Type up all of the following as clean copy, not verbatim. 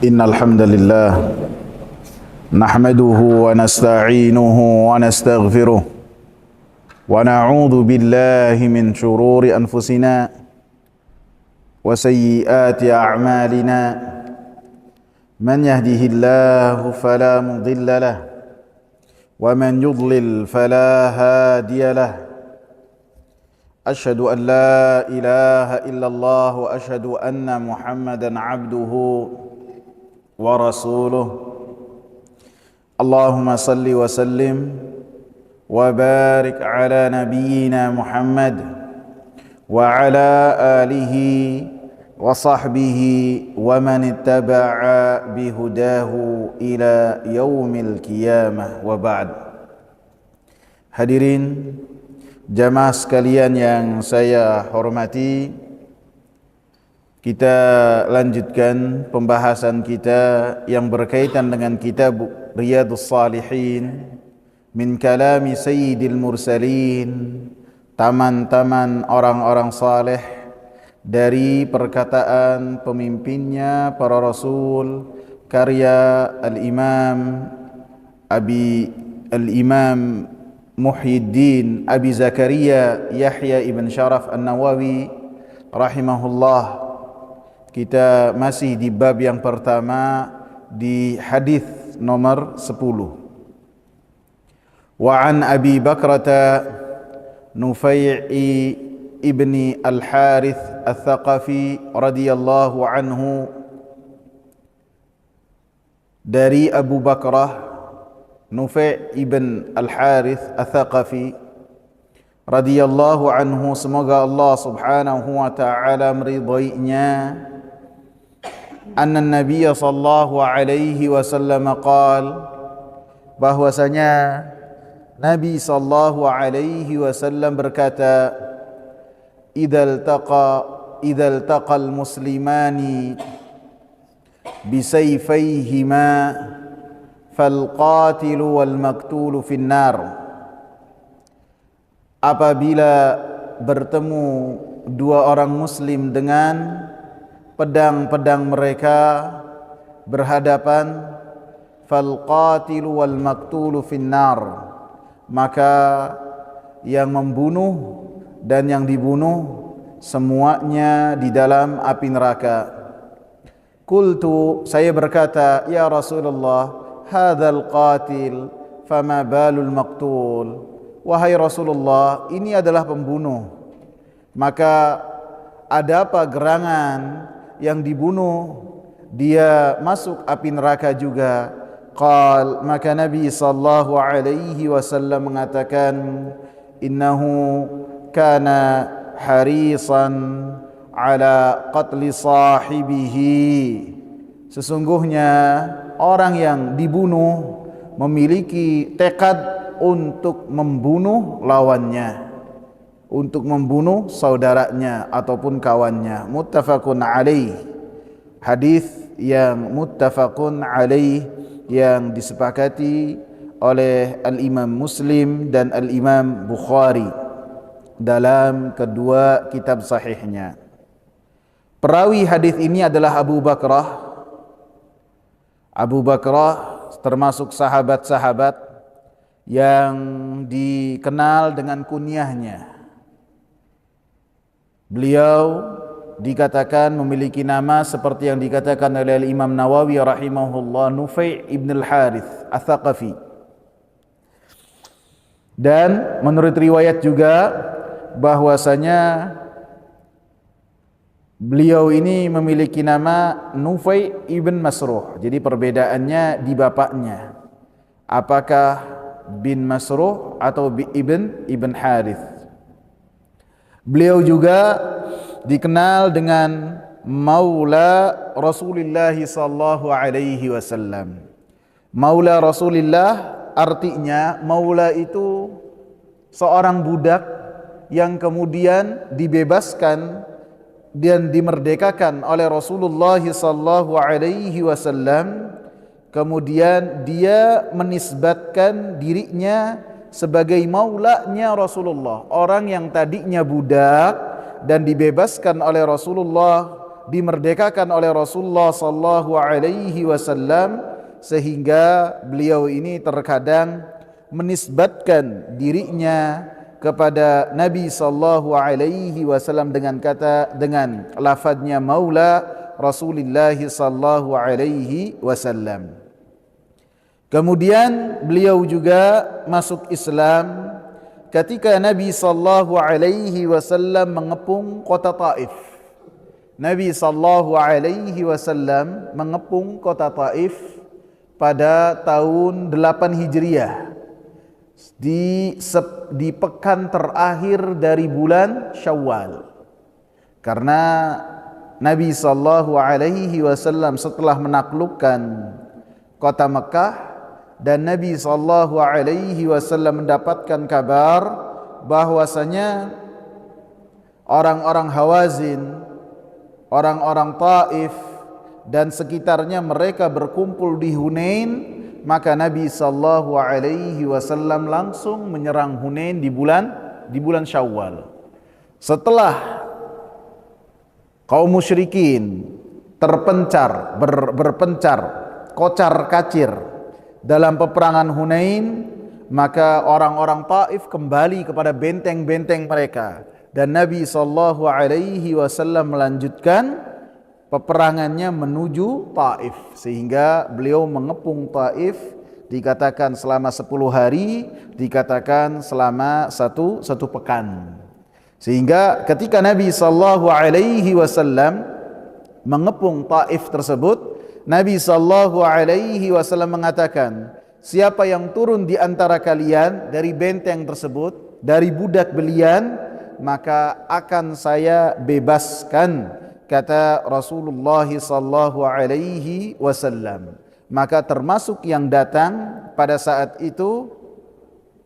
إن الحمد لله نحمده ونستعينه ونستغفره ونعوذ بالله من شرور أنفسنا وسيئات أعمالنا من يهده الله فلا مضل له ومن يضلل فلا هادي له أشهد أن لا إله إلا الله وأشهد أن محمدا عبده ورسوله اللهم صل وسلم وبارك على نبينا محمد وعلى آله وصحبه ومن اتبع بهداه إلى يوم القيامة وبعد. Hadirin jamaah sekalian yang saya hormati, kita lanjutkan pembahasan kita yang berkaitan dengan kitab Riyadhus Shalihin min kalami Sayyidil Mursalin, taman-taman orang-orang saleh dari perkataan pemimpinnya para rasul, karya Al-Imam Muhyiddin Abi Zakaria Yahya ibn Sharaf An-Nawawi rahimahullah. Kita masih di bab yang pertama di hadis nomor 10. Wa an Abi Bakrata Nufai'i ibni Al-Harith Al-Thaqafi radhiyallahu anhu, dari Abu Bakrah Nufai' ibn Al-Harith Al-Thaqafi radhiyallahu anhu, semoga Allah subhanahu wa ta'ala meridainya, anna Nabiya sallallahu alaihi wasallam qala, bahwasanya Nabi sallallahu alaihi wasallam berkata, idzal taqal muslimani bisayfayhima falqatilu wal maktulu finnar. Apabila bertemu dua orang muslim dengan pedang-pedang mereka berhadapan, falqatilu wal maktulu finnar, maka yang membunuh dan yang dibunuh semuanya di dalam api neraka. Qultu, saya berkata, ya Rasulullah, hadzal qatil fama balul maqtul, wahai Rasulullah, ini adalah pembunuh, maka ada apa gerangan yang dibunuh dia masuk api neraka juga? Qal, maka Nabi sallallahu alaihi wasallam mengatakan, innahu kana harisan ala qatli sahibihi, sesungguhnya orang yang dibunuh memiliki tekad untuk membunuh lawannya, untuk membunuh saudaranya ataupun kawannya. Muttafaqun alaih, hadis yang muttafaqun alaih, yang disepakati oleh Al-Imam Muslim dan Al-Imam Bukhari dalam kedua kitab sahihnya. Perawi hadis ini adalah Abu Bakrah. Abu Bakrah termasuk sahabat-sahabat yang dikenal dengan kunyahnya. Beliau dikatakan memiliki nama seperti yang dikatakan oleh Imam Nawawi rahimahullah, Nufai' ibn Al-Harith Al-Thaqafi. Dan menurut riwayat juga bahwasanya beliau ini memiliki nama Nufai' ibn Masruh. Jadi perbedaannya di bapaknya, apakah bin Masruh atau ibn Harith. Beliau juga dikenal dengan Maula Rasulullah sallallahu alaihi wasallam. Maula Rasulullah artinya, Maula itu seorang budak yang kemudian dibebaskan dan dimerdekakan oleh Rasulullah sallallahu alaihi wasallam. Kemudian dia menisbatkan dirinya sebagai maulanya Rasulullah, orang yang tadinya budak dan dibebaskan oleh Rasulullah dimerdekakan oleh Rasulullah sallallahu alaihi wasallam, sehingga beliau ini terkadang menisbatkan dirinya kepada Nabi sallallahu alaihi wasallam dengan lafadznya Maula Rasulullah sallallahu alaihi wasallam. Kemudian beliau juga masuk Islam ketika Nabi sallallahu alaihi wasallam mengepung kota Taif. Nabi sallallahu alaihi wasallam mengepung kota Taif pada tahun 8 Hijriah di pekan terakhir dari bulan Syawal. Karena Nabi sallallahu alaihi wasallam setelah menaklukkan kota Mekah dan Nabi sallallahu alaihi wasallam mendapatkan kabar bahwasanya orang-orang Hawazin, orang-orang Taif dan sekitarnya mereka berkumpul di Hunain, maka Nabi sallallahu alaihi wasallam langsung menyerang Hunain di bulan Syawal. Setelah kaum musyrikin berpencar, kocar-kacir dalam peperangan Hunain, maka orang-orang Taif kembali kepada benteng-benteng mereka. Dan Nabi sallallahu alaihi wasallam melanjutkan peperangannya menuju Taif, sehingga beliau mengepung Taif, dikatakan selama 10 hari, dikatakan selama satu pekan. Sehingga ketika Nabi sallallahu alaihi wasallam mengepung Taif tersebut, Nabi sallallahu alaihi wasallam mengatakan, siapa yang turun di antara kalian dari benteng tersebut, dari budak belian, maka akan saya bebaskan, kata Rasulullah sallallahu alaihi wasallam. Maka termasuk yang datang pada saat itu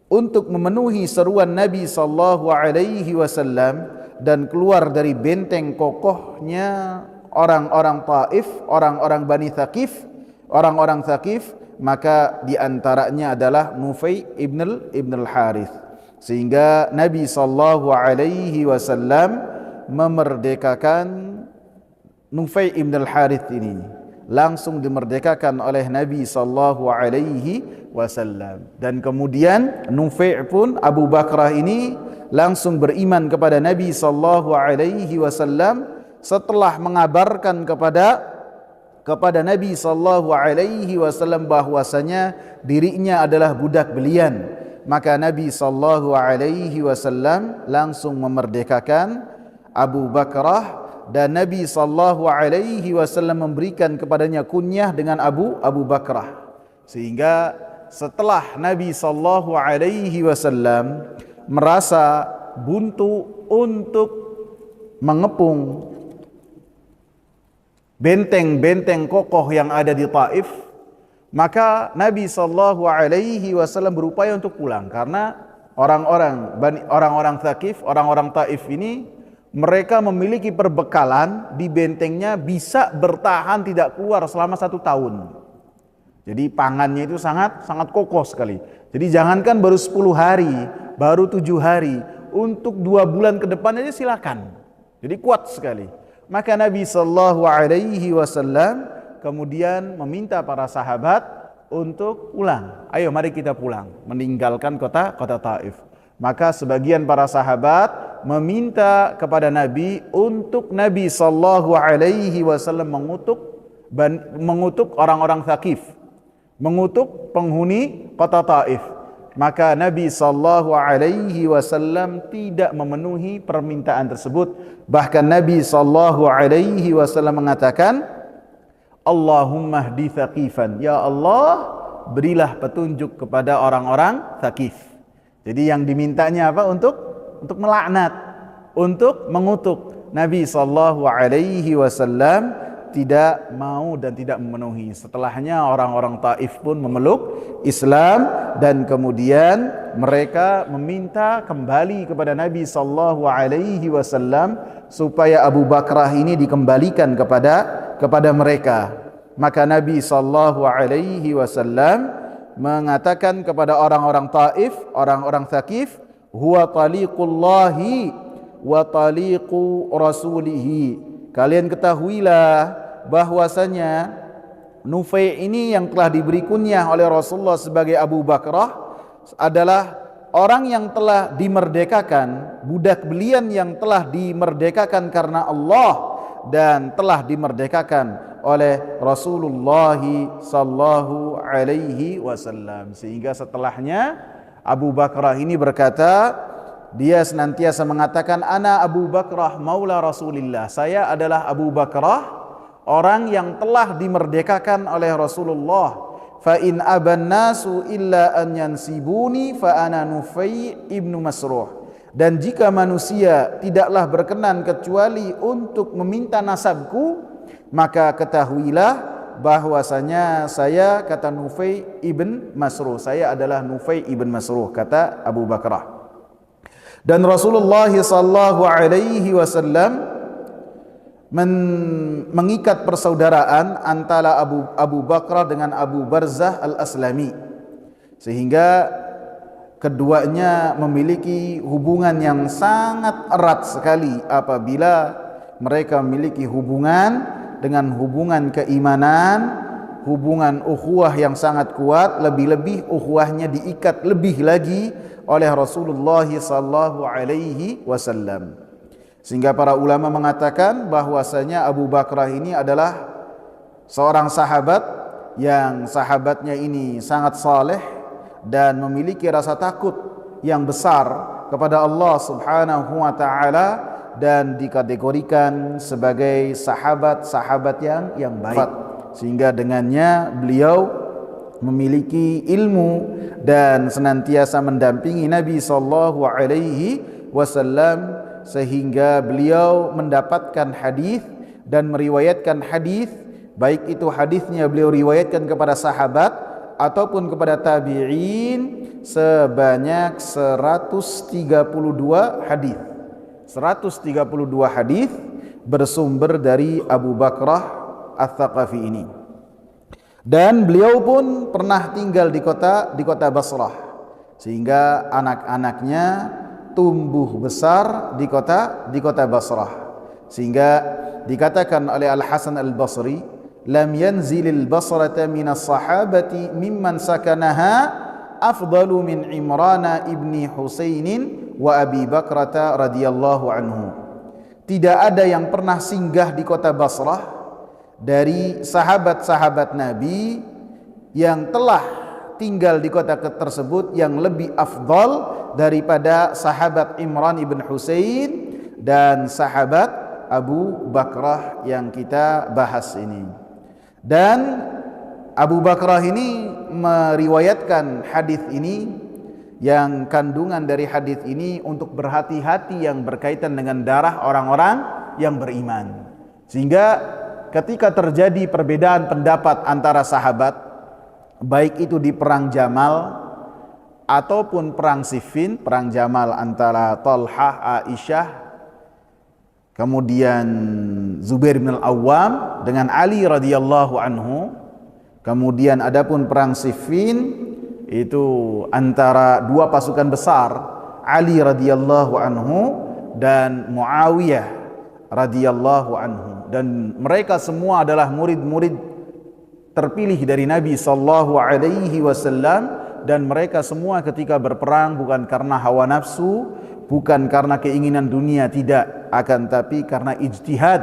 untuk memenuhi seruan Nabi sallallahu alaihi wasallam dan keluar dari benteng kokohnya orang-orang Taif, orang-orang Bani Thaqif, orang-orang Thaqif, maka di antaranya adalah Nufai ibn al-Harith. Sehingga Nabi sallallahu alaihi wasallam memerdekakan Nufai ibn al-Harith ini, langsung dimerdekakan oleh Nabi sallallahu alaihi wasallam. Dan kemudian Nufai pun, Abu Bakrah ini langsung beriman kepada Nabi sallallahu alaihi wasallam setelah mengabarkan kepada Nabi sallallahu alaihi wasallam bahwasanya dirinya adalah budak belian. Maka Nabi sallallahu alaihi wasallam langsung memerdekakan Abu Bakrah, dan Nabi sallallahu alaihi wasallam memberikan kepadanya kunyah dengan Abu Bakrah. Sehingga setelah Nabi sallallahu alaihi wasallam merasa buntu untuk mengepung benteng-benteng kokoh yang ada di Taif, maka Nabi sallallahu alaihi wasallam berupaya untuk pulang, karena orang-orang Thaqif, orang-orang Taif ini mereka memiliki perbekalan di bentengnya, bisa bertahan tidak keluar selama 1 tahun. Jadi pangannya itu sangat kokoh sekali. Jadi jangankan baru 10 hari, baru 7 hari, untuk 2 bulan ke depan aja silakan. Jadi kuat sekali. Maka Nabi sallallahu alaihi wasallam kemudian meminta para sahabat untuk pulang. Ayo mari kita pulang, meninggalkan kota Taif. Maka sebagian para sahabat meminta kepada Nabi untuk Nabi sallallahu alaihi wasallam mengutuk orang-orang Thaqif, mengutuk penghuni kota Taif. Maka Nabi sallallahu alaihi wasallam tidak memenuhi permintaan tersebut. Bahkan Nabi sallallahu alaihi wasallam mengatakan, Allahumma hdi Thaqifan, ya Allah berilah petunjuk kepada orang-orang Thaqif. Jadi yang dimintanya apa? Untuk melaknat, untuk mengutuk. Nabi sallallahu alaihi wasallam tidak mau dan tidak memenuhi. Setelahnya orang-orang Taif pun memeluk Islam, dan kemudian mereka meminta kembali kepada Nabi sallallahu alaihi wasallam supaya Abu Bakrah ini dikembalikan kepada mereka. Maka Nabi sallallahu alaihi wasallam mengatakan kepada orang-orang Taif, orang-orang Thaqif, huwa taliqullahi wa taliqu rasulihi. kalian ketahuilah bahwasanya Nufai ini yang telah diberi kunyah oleh Rasulullah sebagai Abu Bakrah adalah orang yang telah dimerdekakan, budak belian yang telah dimerdekakan karena Allah dan telah dimerdekakan oleh Rasulullah sallallahu alaihi wasallam. Sehingga setelahnya Abu Bakrah ini berkata, dia senantiasa mengatakan, ana Abu Bakrah maula Rasulillah, saya adalah Abu Bakrah, orang yang telah dimerdekakan oleh Rasulullah. Fa in aban nasu illa an yansibuni fa ana Nufai ibnu Masruh. Dan jika manusia tidaklah berkenan kecuali untuk meminta nasabku, maka ketahuilah bahwasanya saya, kata Nufai ibn Masruh, saya adalah Nufai ibn Masruh, kata Abu Bakrah. Dan Rasulullah sallallahu alaihi wasallam mengikat persaudaraan antara Abu Bakrah dengan Abu Barzah al-Aslami, sehingga keduanya memiliki hubungan yang sangat erat sekali apabila mereka memiliki hubungan dengan hubungan keimanan, hubungan ukhuwah yang sangat kuat, lebih-lebih ukhuwahnya diikat lebih lagi oleh Rasulullah sallallahu alaihi wasallam. Sehingga para ulama mengatakan bahwasanya Abu Bakrah ini adalah seorang sahabat yang sahabatnya ini sangat saleh dan memiliki rasa takut yang besar kepada Allah Subhanahu wa taala dan dikategorikan sebagai sahabat-sahabat yang baik. Sehingga dengannya beliau memiliki ilmu dan senantiasa mendampingi Nabi sallallahu alaihi wasallam, sehingga beliau mendapatkan hadis dan meriwayatkan hadis, baik itu hadisnya beliau riwayatkan kepada sahabat ataupun kepada tabi'in, sebanyak 132 hadis. 132 hadis bersumber dari Abu Bakrah Ats-Tsaqafi ini. Dan beliau pun pernah tinggal di kota Basrah, sehingga anak-anaknya tumbuh besar di kota Basrah, sehingga dikatakan oleh Al-Hasan Al-Basri, lam yanzilil Basrata minas sahabati mimman sakanaha afdalu min Imran ibni Husainin wa Abi Bakrata radhiyallahu anhu. Tidak ada yang pernah singgah di kota Basrah dari sahabat-sahabat Nabi yang telah tinggal di kota tersebut yang lebih afdal daripada sahabat Imran ibn Husain dan sahabat Abu Bakrah yang kita bahas ini. Dan Abu Bakrah ini meriwayatkan hadis ini, yang kandungan dari hadis ini untuk berhati-hati yang berkaitan dengan darah orang-orang yang beriman. Sehingga ketika terjadi perbedaan pendapat antara sahabat, baik itu di perang Jamal ataupun perang Siffin, perang Jamal antara Talhah, Aisyah, kemudian Zubair bin Al-Awwam dengan Ali radhiyallahu anhu. Kemudian adapun perang Siffin itu antara dua pasukan besar, Ali radhiyallahu anhu dan Muawiyah radhiyallahu anhu, dan mereka semua adalah murid-murid terpilih dari Nabi sallallahu alaihi wasallam, dan mereka semua ketika berperang bukan karena hawa nafsu, bukan karena keinginan dunia, tidak, akan tapi karena ijtihad,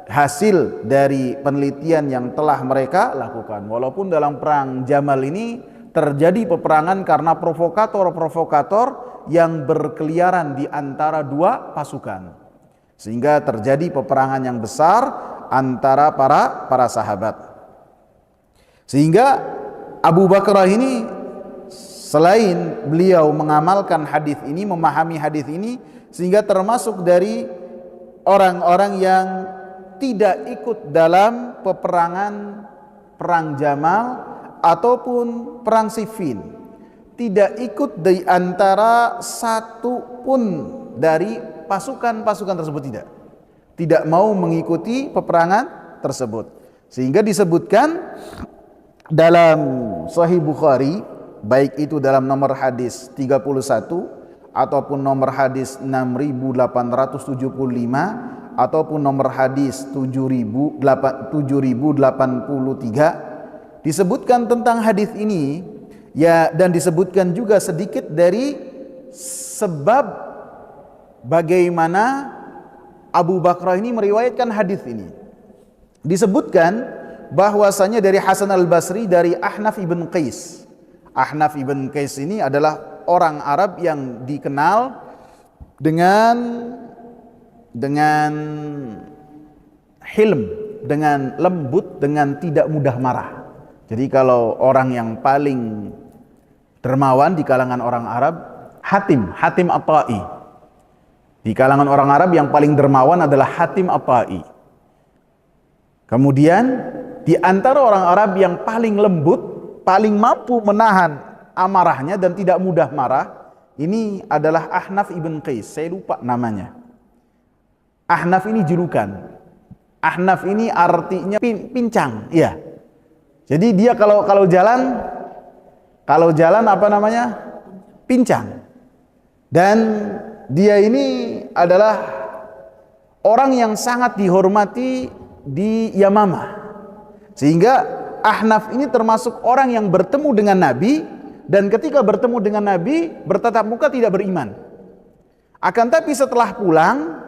hasil dari penelitian yang telah mereka lakukan. Walaupun dalam perang Jamal ini terjadi peperangan karena provokator-provokator yang berkeliaran di antara dua pasukan, sehingga terjadi peperangan yang besar antara para sahabat. Sehingga Abu Bakrah ini, selain beliau mengamalkan hadis ini, memahami hadis ini, sehingga termasuk dari orang-orang yang tidak ikut dalam peperangan perang Jamal ataupun perang Siffin, tidak ikut di antara satu pun dari pasukan-pasukan tersebut, tidak mau mengikuti peperangan tersebut. Sehingga disebutkan dalam Sahih Bukhari, baik itu dalam nomor hadis 31 ataupun nomor hadis 6875, ataupun nomor hadis 7083 disebutkan tentang hadis ini ya, dan disebutkan juga sedikit dari sebab bagaimana Abu Bakrah ini meriwayatkan hadis ini. Disebutkan bahwasanya dari Hasan al-Basri dari Ahnaf ibn Qais. Ahnaf ibn Qais ini adalah orang Arab yang dikenal dengan hilm, dengan lembut, dengan tidak mudah marah. Jadi kalau orang yang paling dermawan di kalangan orang Arab, Hatim At-Tai. Di kalangan orang Arab yang paling dermawan adalah Hatim At-Tai. Kemudian di antara orang Arab yang paling lembut, paling mampu menahan amarahnya dan tidak mudah marah, ini adalah Ahnaf ibn Qais. Saya lupa namanya. Ahnaf ini julukan. Ahnaf ini artinya pincang, iya. Jadi dia kalau jalan apa namanya? Pincang. Dan dia ini adalah orang yang sangat dihormati di Yamamah. Sehingga Ahnaf ini termasuk orang yang bertemu dengan Nabi, dan ketika bertemu dengan Nabi bertatap muka tidak beriman. Akan tapi setelah pulang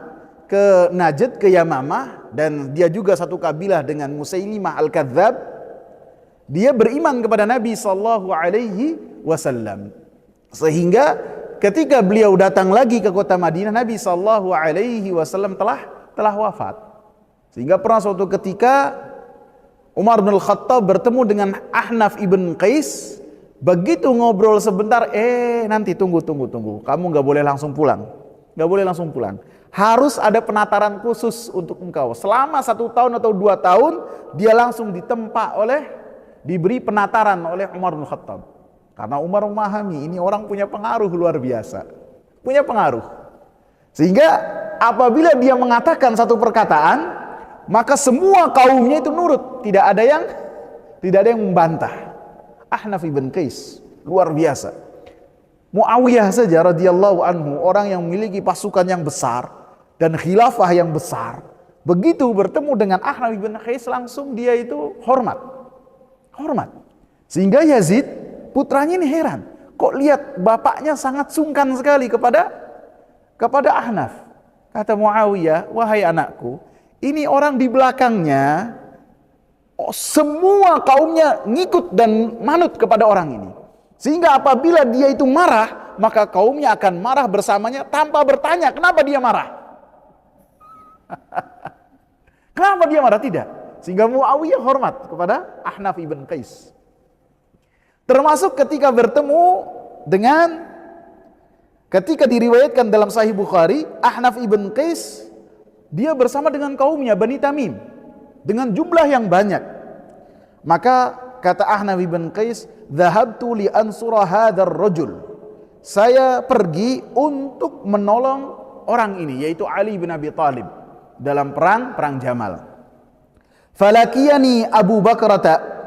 ke Najd, ke Yamamah, dan dia juga satu kabilah dengan Musailimah Al-Kadzab, dia beriman kepada Nabi sallallahu alaihi wasallam. Sehingga ketika beliau datang lagi ke kota Madinah, Nabi sallallahu alaihi wasallam telah wafat. Sehingga pernah suatu ketika Umar bin Khattab bertemu dengan Ahnaf ibn Qais. Begitu ngobrol sebentar, nanti tunggu. Kamu nggak boleh langsung pulang. Harus ada penataran khusus untuk engkau. Selama 1 tahun atau 2 tahun, dia langsung diberi penataran oleh Umar bin Khattab. Karena Umar memahami ini orang punya pengaruh luar biasa. Punya pengaruh. Sehingga apabila dia mengatakan satu perkataan, maka semua kaumnya itu nurut. Tidak ada yang membantah. Ahnaf ibn Qais luar biasa. Muawiyah saja radhiyallahu anhu, orang yang memiliki pasukan yang besar dan khilafah yang besar, begitu bertemu dengan Ahnaf ibn Qais langsung dia itu hormat. Sehingga Yazid putranya ini heran, kok lihat bapaknya sangat sungkan sekali kepada Ahnaf. Kata Muawiyah, wahai anakku, ini orang di belakangnya semua kaumnya ngikut dan manut kepada orang ini. Sehingga apabila dia itu marah, maka kaumnya akan marah bersamanya tanpa bertanya kenapa dia marah. Kenapa dia marah? Tidak. Sehingga Muawiyah hormat kepada Ahnaf ibn Qais. Termasuk ketika bertemu ketika diriwayatkan dalam Sahih Bukhari, Ahnaf ibn Qais dia bersama dengan kaumnya Bani Tamim dengan jumlah yang banyak. Maka kata Ahnaf ibn Qais, "Dhahabtu li ansura hadzal rajul." Saya pergi untuk menolong orang ini, yaitu Ali bin Abi Thalib dalam perang Jamal. Falakiyani Abu Bakrata.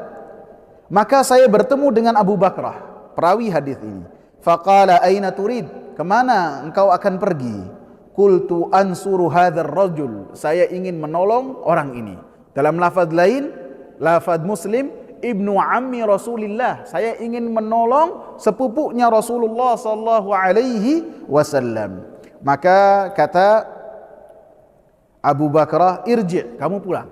Maka saya bertemu dengan Abu Bakrah, perawi hadis ini. Faqala aina turid? Kemana engkau akan pergi? Qultu ansuru hadzal rajul. Saya ingin menolong orang ini. Dalam lafaz lain, lafaz Muslim, ibnu ammi Rasulillah. Saya ingin menolong sepupunya Rasulullah sallallahu alaihi wasallam. Maka kata Abu Bakrah, irji', kamu pulang.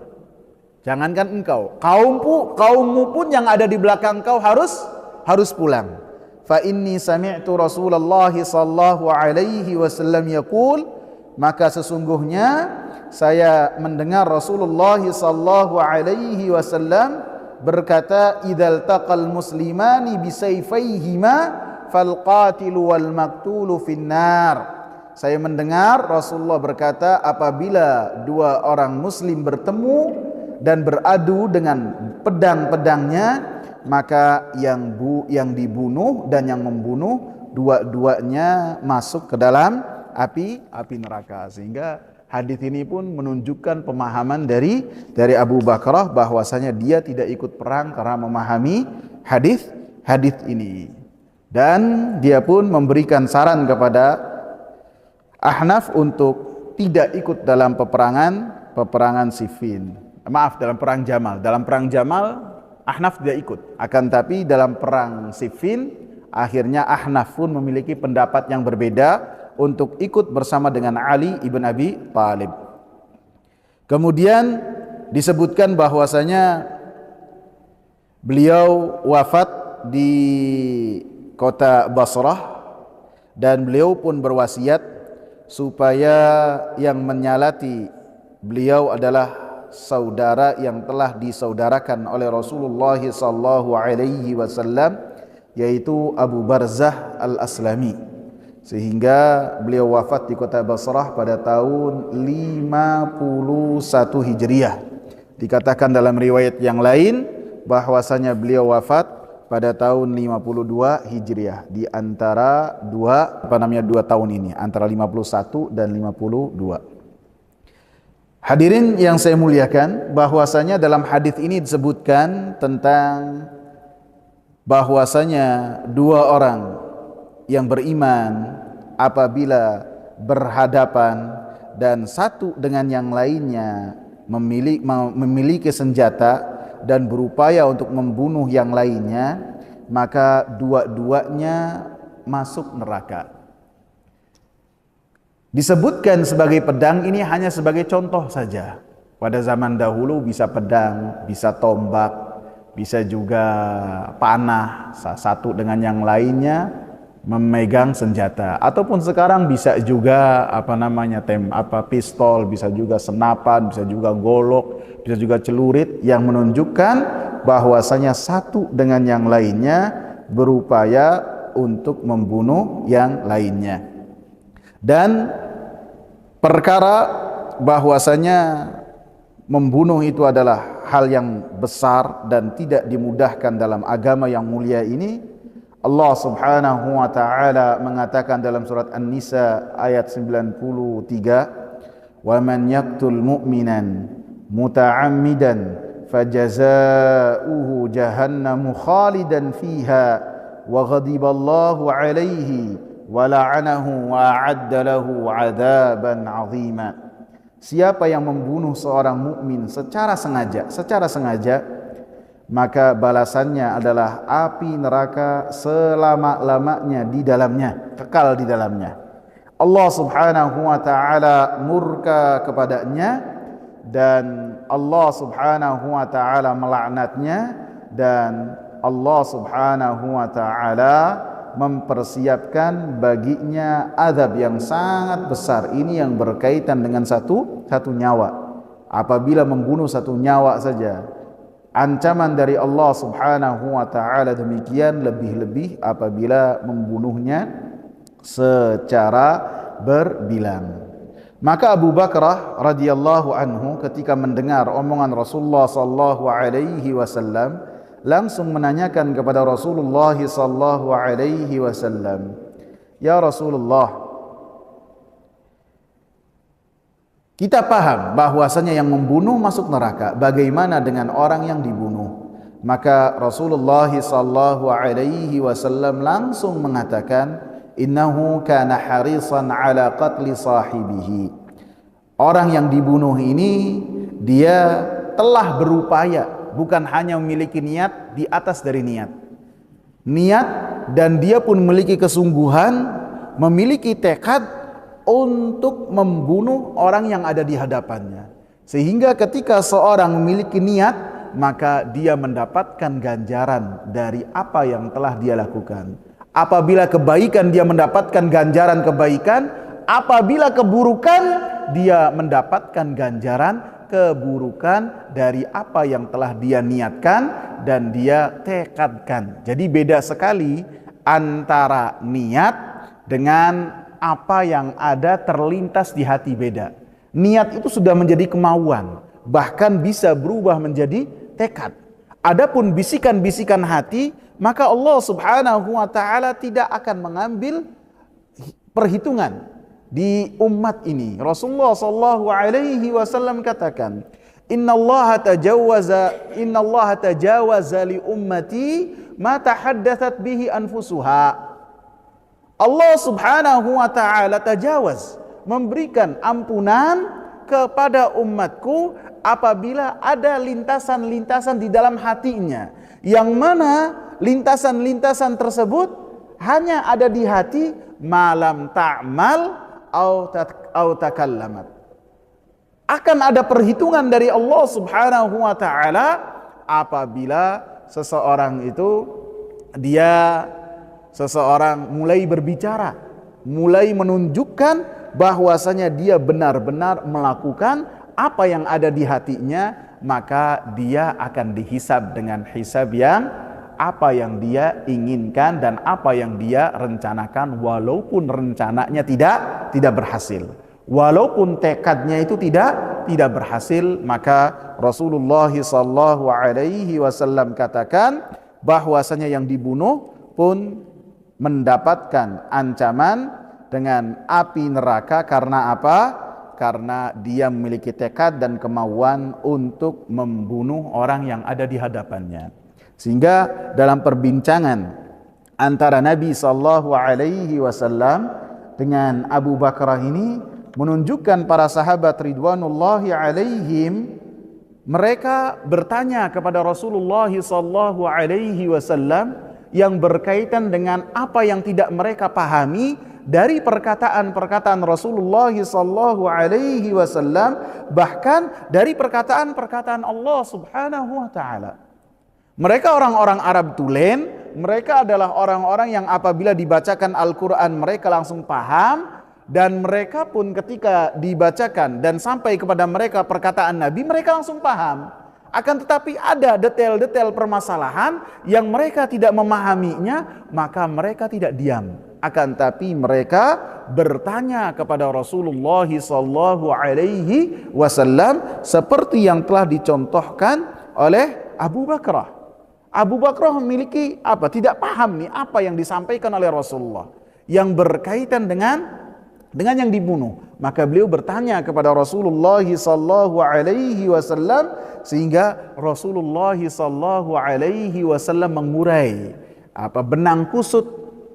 Jangankan engkau, kaummu pun yang ada di belakang kau harus pulang. Fa inni sami'tu Rasulullah sallallahu alaihi wasallam yaqul, maka sesungguhnya saya mendengar Rasulullah sallallahu alaihi wasallam berkata, idzal taqal muslimani bisayfayhima fal qatilu wal maqtulu finnar. Saya mendengar Rasulullah berkata, apabila 2 orang muslim bertemu dan beradu dengan pedang-pedangnya, maka yang dibunuh dan yang membunuh dua-duanya masuk ke dalam api neraka. Sehingga hadis ini pun menunjukkan pemahaman dari Abu Bakrah bahwasanya dia tidak ikut perang karena memahami hadis ini. Dan dia pun memberikan saran kepada Ahnaf untuk tidak ikut dalam peperangan Siffin. Maaf, dalam perang Jamal. Dalam perang Jamal Ahnaf tidak ikut. Akan tapi dalam perang Siffin akhirnya Ahnaf pun memiliki pendapat yang berbeda untuk ikut bersama dengan Ali ibn Abi Thalib. Kemudian disebutkan bahwasanya beliau wafat di kota Basrah dan beliau pun berwasiat supaya yang menyalati beliau adalah saudara yang telah disaudarakan oleh Rasulullah sallallahu alaihi wasallam, yaitu Abu Barzah Al-Aslami, sehingga beliau wafat di kota Basrah pada tahun 51 Hijriah. Dikatakan dalam riwayat yang lain bahwasanya beliau wafat pada tahun 52 Hijriah, di antara dua tahun ini, antara 51 dan 52. Hadirin yang saya muliakan, bahwasanya dalam hadis ini disebutkan tentang bahwasanya dua orang yang beriman apabila berhadapan dan satu dengan yang lainnya memiliki senjata dan berupaya untuk membunuh yang lainnya, maka dua-duanya masuk neraka. Disebutkan sebagai pedang ini hanya sebagai contoh saja. Pada zaman dahulu bisa pedang, bisa tombak, bisa juga panah, satu dengan yang lainnya memegang senjata. Ataupun sekarang bisa juga pistol, bisa juga senapan, bisa juga golok, bisa juga celurit, yang menunjukkan bahwasanya satu dengan yang lainnya berupaya untuk membunuh yang lainnya. Dan perkara bahwasanya membunuh itu adalah hal yang besar dan tidak dimudahkan dalam agama yang mulia ini, Allah Subhanahu wa taala mengatakan dalam surat An-Nisa ayat 93, "Wa man yaqtul mu'minan muta'ammidan fajazaohu jahannamu khalidan fiha wa ghadiballahu 'alaihi wa la'anahu wa a'adda lahu 'adzaban 'azima." Siapa yang membunuh seorang mukmin secara sengaja, maka balasannya adalah api neraka selama-lamanya di dalamnya, kekal di dalamnya. Allah Subhanahu wa taala murka kepadanya dan Allah Subhanahu wa taala melaknatnya, dan Allah Subhanahu wa taala mempersiapkan baginya azab yang sangat besar. Ini yang berkaitan dengan satu nyawa. Apabila membunuh satu nyawa saja, ancaman dari Allah Subhanahu wa taala demikian, lebih-lebih apabila membunuhnya secara berbilang. Maka Abu Bakrah radhiyallahu anhu ketika mendengar omongan Rasulullah sallallahu alaihi wasallam langsung menanyakan kepada Rasulullah sallallahu alaihi wasallam, "Ya Rasulullah, kita paham bahwasanya yang membunuh masuk neraka. Bagaimana dengan orang yang dibunuh?" Maka Rasulullah sallallahu alaihi wasallam langsung mengatakan, "Innahu kana harisan ala qatli sahibihi." Orang yang dibunuh ini dia telah berupaya, bukan hanya memiliki niat di atas dari niat, dan dia pun memiliki kesungguhan, memiliki tekad untuk membunuh orang yang ada di hadapannya. Sehingga ketika seorang memiliki niat, maka dia mendapatkan ganjaran dari apa yang telah dia lakukan. Apabila kebaikan, dia mendapatkan ganjaran kebaikan. Apabila keburukan, dia mendapatkan ganjaran keburukan dari apa yang telah dia niatkan dan dia tekadkan. Jadi beda sekali antara niat dengan apa yang ada terlintas di hati, beda. Niat itu sudah menjadi kemauan, bahkan bisa berubah menjadi tekad. Adapun bisikan-bisikan hati, maka Allah Subhanahu wa taala tidak akan mengambil perhitungan di umat ini. Rasulullah sallallahu alaihi wasallam katakan, "Innallaha tajawaza li ummati ma tahaddatsat bihi anfusuha." Allah Subhanahu wa taala tajawaz, memberikan ampunan kepada umatku apabila ada lintasan-lintasan di dalam hatinya, yang mana lintasan-lintasan tersebut hanya ada di hati malam ta'mal au takallamat. Akan ada perhitungan dari Allah Subhanahu wa taala apabila seseorang mulai berbicara, mulai menunjukkan bahwasanya dia benar-benar melakukan apa yang ada di hatinya, maka dia akan dihisab dengan hisab yang apa yang dia inginkan dan apa yang dia rencanakan, walaupun rencananya tidak berhasil, walaupun tekadnya itu tidak berhasil. Maka Rasulullah sallallahu alaihi wasallam katakan bahwasanya yang dibunuh pun mendapatkan ancaman dengan api neraka. Karena apa? Karena dia memiliki tekad dan kemauan untuk membunuh orang yang ada di hadapannya. Sehingga dalam perbincangan antara Nabi sallallahu alaihi wasallam dengan Abu Bakar ini menunjukkan para sahabat ridwanullahi alaihim, mereka bertanya kepada Rasulullah sallallahu alaihi wasallam yang berkaitan dengan apa yang tidak mereka pahami dari perkataan-perkataan Rasulullah sallallahu alaihi wasallam, bahkan dari perkataan-perkataan Allah Subhanahu wa taala. Mereka orang-orang Arab tulen, mereka adalah orang-orang yang apabila dibacakan Al-Qur'an mereka langsung paham, dan mereka pun ketika dibacakan dan sampai kepada mereka perkataan Nabi, mereka langsung paham. Akan tetapi ada detail-detail permasalahan yang mereka tidak memahaminya, maka mereka tidak diam. Akan tapi mereka bertanya kepada Rasulullah sallallahu alaihi wasallam seperti yang telah dicontohkan oleh Abu Bakar. Abu Bakar memiliki tidak paham nih apa yang disampaikan oleh Rasulullah yang berkaitan dengan yang dibunuh. Maka beliau bertanya kepada Rasulullah sallallahu alaihi wasallam, sehingga Rasulullah sallallahu alaihi wasallam mengurai benang kusut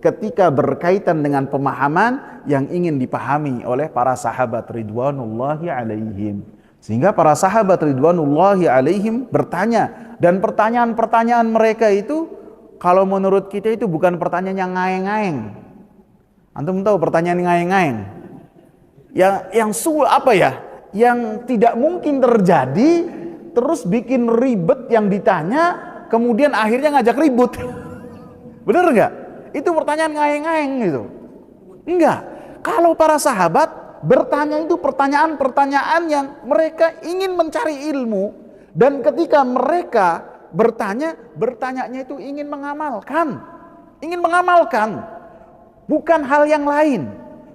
ketika berkaitan dengan pemahaman yang ingin dipahami oleh para sahabat ridwanullahi alaihim. Sehingga para sahabat ridwanullahi alaihim bertanya, dan pertanyaan-pertanyaan mereka itu kalau menurut kita itu bukan pertanyaan yang ngaeng-ngaeng. Antum tahu pertanyaan ngaeng-ngaeng? Yang tidak mungkin terjadi, terus bikin ribet yang ditanya, kemudian akhirnya ngajak ribut. Bener enggak? Itu pertanyaan ngaeng-ngaeng gitu. Enggak. Kalau para sahabat bertanya itu pertanyaan-pertanyaan yang mereka ingin mencari ilmu, dan ketika mereka bertanyanya itu ingin mengamalkan, bukan hal yang lain.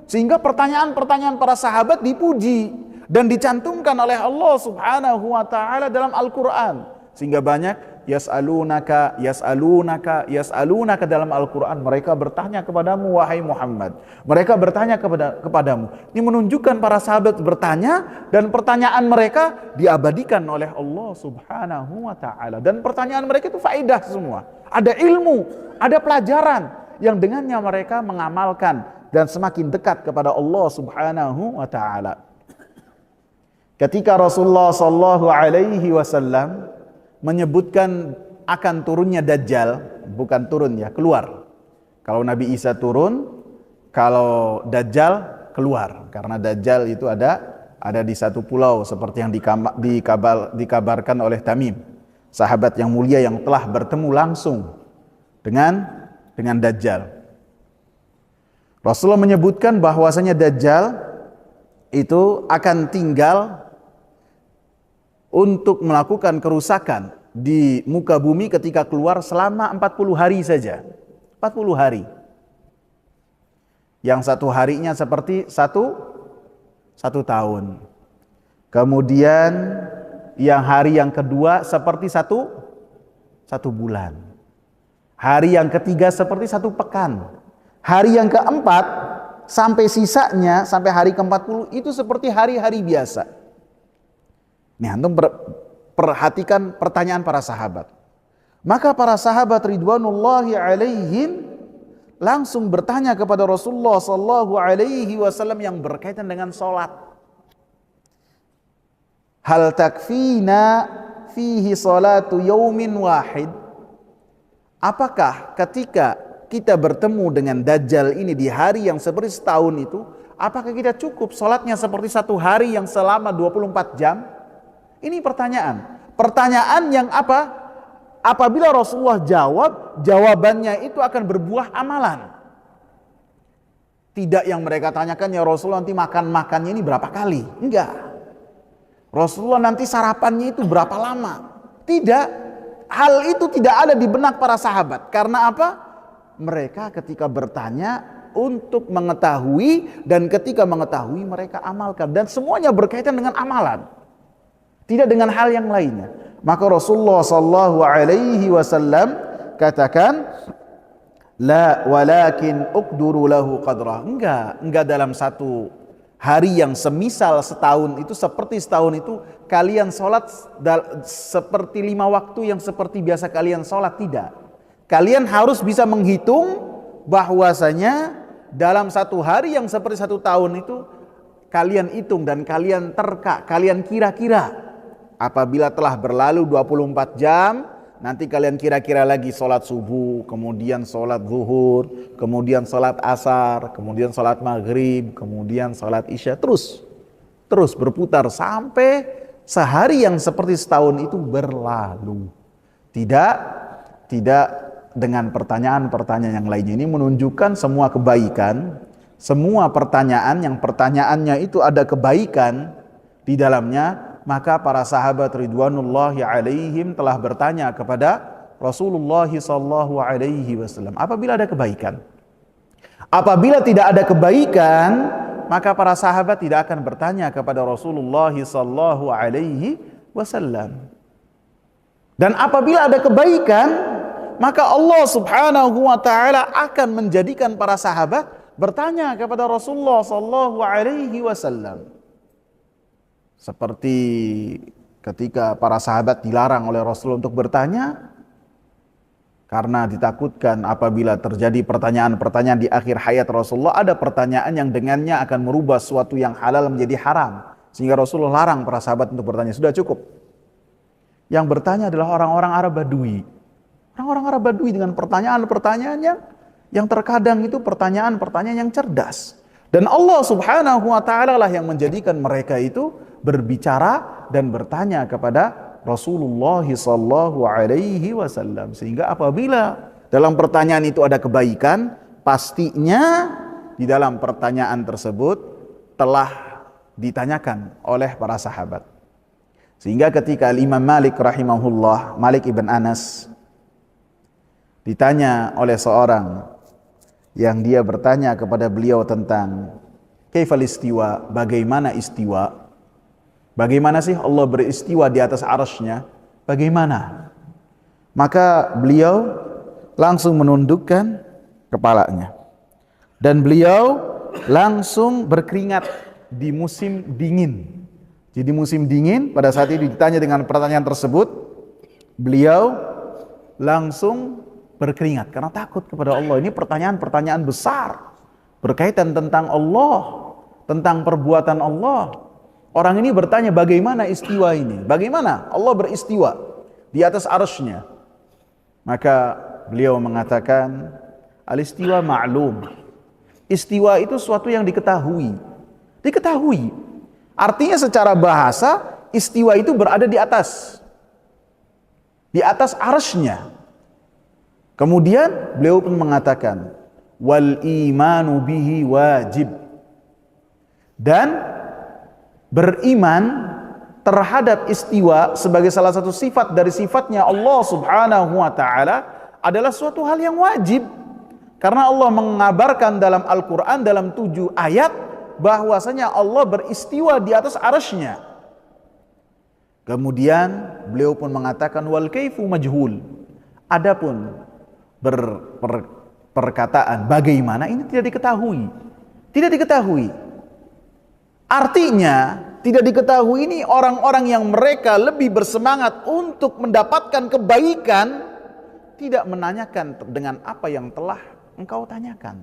Sehingga pertanyaan-pertanyaan para sahabat dipuji dan dicantumkan oleh Allah Subhanahu wa taala dalam Al-Qur'an. Sehingga banyak yas'alunaka dalam Al-Qur'an, mereka bertanya kepadamu wahai Muhammad. Mereka bertanya kepadamu. Ini menunjukkan para sahabat bertanya, dan pertanyaan mereka diabadikan oleh Allah Subhanahu wa taala, dan pertanyaan mereka itu faedah semua. Ada ilmu, ada pelajaran yang dengannya mereka mengamalkan dan semakin dekat kepada Allah Subhanahu wa taala. Ketika Rasulullah sallallahu alaihi wasallam menyebutkan akan turunnya Dajjal, bukan turun ya, keluar. Kalau Nabi Isa turun, kalau Dajjal keluar. Karena Dajjal itu ada di satu pulau seperti yang dikabarkan oleh Tamim, sahabat yang mulia yang telah bertemu langsung dengan Dajjal. Rasulullah menyebutkan bahwasanya Dajjal itu akan tinggal untuk melakukan kerusakan di muka bumi ketika keluar selama 40 hari saja. 40 hari. Yang satu harinya seperti satu tahun. Kemudian hari yang kedua seperti satu bulan. Hari yang ketiga seperti 1 pekan. Hari yang keempat sampai sisanya, sampai hari ke-40 itu seperti hari-hari biasa. Nih, antum perhatikan pertanyaan para sahabat. Maka para sahabat ridwanullahi alaihim langsung bertanya kepada Rasulullah sallallahu alaihi wasallam yang berkaitan dengan salat. Hal takfina fihi salatu yaumin wahid? Apakah ketika kita bertemu dengan Dajjal ini di hari yang seperti setahun itu, apakah kita cukup salatnya seperti satu hari yang selama 24 jam? Ini pertanyaan. Pertanyaan yang apa? Apabila Rasulullah jawab, jawabannya itu akan berbuah amalan. Tidak yang mereka tanyakan, ya Rasulullah nanti makannya ini berapa kali? Enggak. Rasulullah nanti sarapannya itu berapa lama? Tidak. Hal itu tidak ada di benak para sahabat. Karena apa? Mereka ketika bertanya untuk mengetahui, dan ketika mengetahui mereka amalkan. Dan semuanya berkaitan dengan amalan. Tidak dengan hal yang lainnya. Maka Rasulullah sallallahu alaihi wasallam katakan, la walakin uqduru lahu qadrah. Enggak dalam satu hari yang semisal setahun itu, seperti setahun itu kalian sholat seperti 5 waktu yang seperti biasa kalian sholat. Tidak. Kalian harus bisa menghitung bahwasanya dalam satu hari yang seperti satu tahun itu kalian hitung dan kalian terka, kalian kira-kira. Apabila telah berlalu 24 jam, nanti kalian kira-kira lagi sholat subuh, kemudian sholat zuhur, kemudian sholat asar, kemudian sholat maghrib, kemudian sholat isya, terus berputar sampai sehari yang seperti setahun itu berlalu. Tidak dengan pertanyaan-pertanyaan yang lainnya. Ini menunjukkan semua kebaikan, semua pertanyaan yang pertanyaannya itu ada kebaikan di dalamnya. Maka para sahabat ridwanullahi alaihim telah bertanya kepada Rasulullah sallallahu alaihi wasallam, apabila ada kebaikan. Apabila tidak ada kebaikan, maka para sahabat tidak akan bertanya kepada Rasulullah sallallahu alaihi wasallam. Dan apabila ada kebaikan, maka Allah subhanahu wa ta'ala akan menjadikan para sahabat bertanya kepada Rasulullah sallallahu alaihi wasallam. Seperti ketika para sahabat dilarang oleh Rasulullah untuk bertanya, karena ditakutkan apabila terjadi pertanyaan-pertanyaan di akhir hayat Rasulullah, ada pertanyaan yang dengannya akan merubah sesuatu yang halal menjadi haram. Sehingga Rasulullah larang para sahabat untuk bertanya. Sudah cukup. Yang bertanya adalah orang-orang Arab Badui. Orang-orang Arab Badui dengan pertanyaan-pertanyaan yang terkadang itu pertanyaan-pertanyaan yang cerdas. Dan Allah subhanahu wa ta'ala lah yang menjadikan mereka itu berbicara dan bertanya kepada Rasulullah sallallahu alaihi wasallam. Sehingga apabila dalam pertanyaan itu ada kebaikan, pastinya di dalam pertanyaan tersebut telah ditanyakan oleh para sahabat. Sehingga ketika Imam Malik rahimahullah, Malik ibn Anas, ditanya oleh seorang yang dia bertanya kepada beliau tentang kaifal istiwa, bagaimana istiwa? Bagaimana sih Allah beristiwa di atas arasy-Nya? Bagaimana? Maka beliau langsung menundukkan kepalanya. Dan beliau langsung berkeringat di musim dingin. Jadi musim dingin, pada saat itu ditanya dengan pertanyaan tersebut, beliau langsung berkeringat karena takut kepada Allah. Ini pertanyaan-pertanyaan besar berkaitan tentang Allah, tentang perbuatan Allah. Orang ini bertanya bagaimana istiwa ini? Bagaimana Allah beristiwa di atas arasy-Nya? Maka beliau mengatakan, al-istiwa ma'lum. Istiwa itu sesuatu yang diketahui. Diketahui. Artinya secara bahasa, istiwa itu berada di atas. Di atas arasy-Nya. Kemudian beliau pun mengatakan, wal imanu bihi wajib. Dan beriman terhadap istiwa sebagai salah satu sifat dari sifatnya Allah subhanahu wa ta'ala adalah suatu hal yang wajib. Karena Allah mengabarkan dalam Al-Quran dalam 7 ayat bahwasanya Allah beristiwa di atas arasy-Nya. Kemudian beliau pun mengatakan wal kaifu majhul. Adapun perkataan bagaimana ini tidak diketahui. Tidak diketahui. Artinya tidak diketahui ini orang-orang yang mereka lebih bersemangat untuk mendapatkan kebaikan tidak menanyakan dengan apa yang telah engkau tanyakan.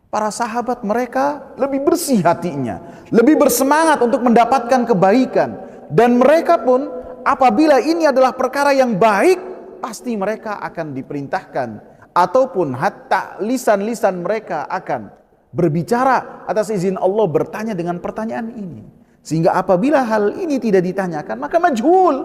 Para sahabat mereka lebih bersih hatinya, lebih bersemangat untuk mendapatkan kebaikan. Dan mereka pun apabila ini adalah perkara yang baik, pasti mereka akan diperintahkan. Ataupun hatta lisan-lisan mereka akan berbicara atas izin Allah, bertanya dengan pertanyaan ini. Sehingga apabila hal ini tidak ditanyakan, maka majhul,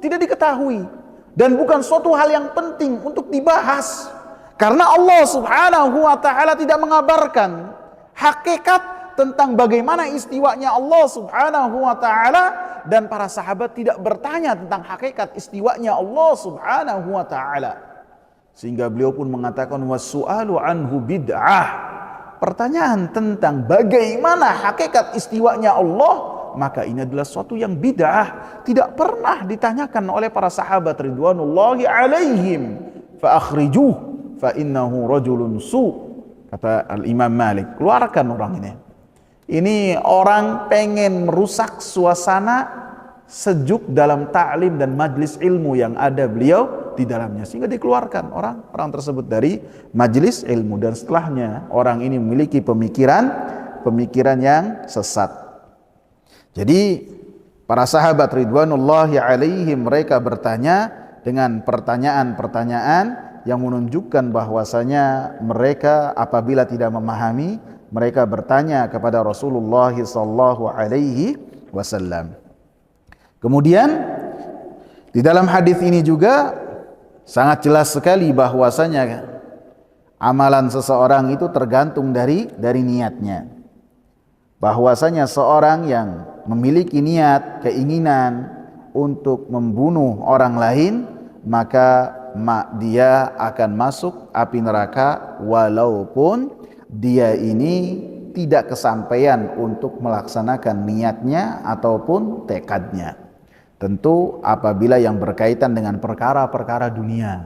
tidak diketahui. Dan bukan suatu hal yang penting untuk dibahas. Karena Allah subhanahu wa ta'ala tidak mengabarkan hakikat tentang bagaimana istiwanya Allah subhanahu wa ta'ala. Dan para sahabat tidak bertanya tentang hakikat istiwanya Allah subhanahu wa ta'ala. Sehingga beliau pun mengatakan wassu'alu anhu bid'ah. Pertanyaan tentang bagaimana hakikat istiwanya Allah, maka ini adalah suatu yang bid'ah, tidak pernah ditanyakan oleh para sahabat ridwanullahi alaihim. Fa akhrijuh fa innahu rajulun su, kata Al-Imam Malik, keluarkan orang ini. Ini orang pengen merusak suasana sejuk dalam ta'lim dan majlis ilmu yang ada beliau di dalamnya, sehingga dikeluarkan orang tersebut dari majlis ilmu. Dan setelahnya orang ini memiliki pemikiran yang sesat. Jadi para sahabat ridwanullahi alaihim mereka bertanya dengan pertanyaan-pertanyaan yang menunjukkan bahwasanya mereka apabila tidak memahami, mereka bertanya kepada Rasulullah sallallahu alaihi wasallam. Kemudian di dalam hadis ini juga sangat jelas sekali bahwasanya amalan seseorang itu tergantung dari niatnya. Bahwasanya seorang yang memiliki niat, keinginan untuk membunuh orang lain, maka dia akan masuk api neraka walaupun dia ini tidak kesampaian untuk melaksanakan niatnya ataupun tekadnya. Tentu apabila yang berkaitan dengan perkara-perkara dunia,